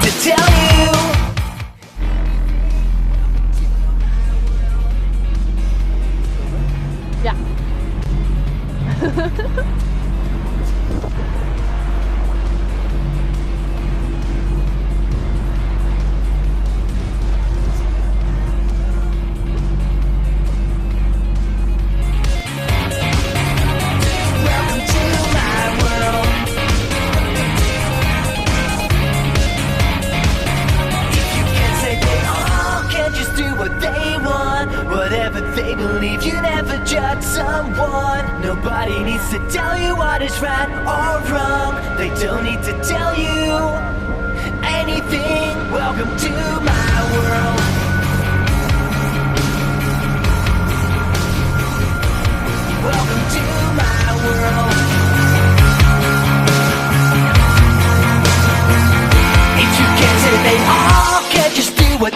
to tell you. Ja. Welcome to my world. If you can't say they all can just do what they want, whatever they believe, you never judge someone. Nobody needs to tell you what is right or wrong. They don't need to tell you anything. Welcome to my world. Welcome to my world. If you can't say they all can just do what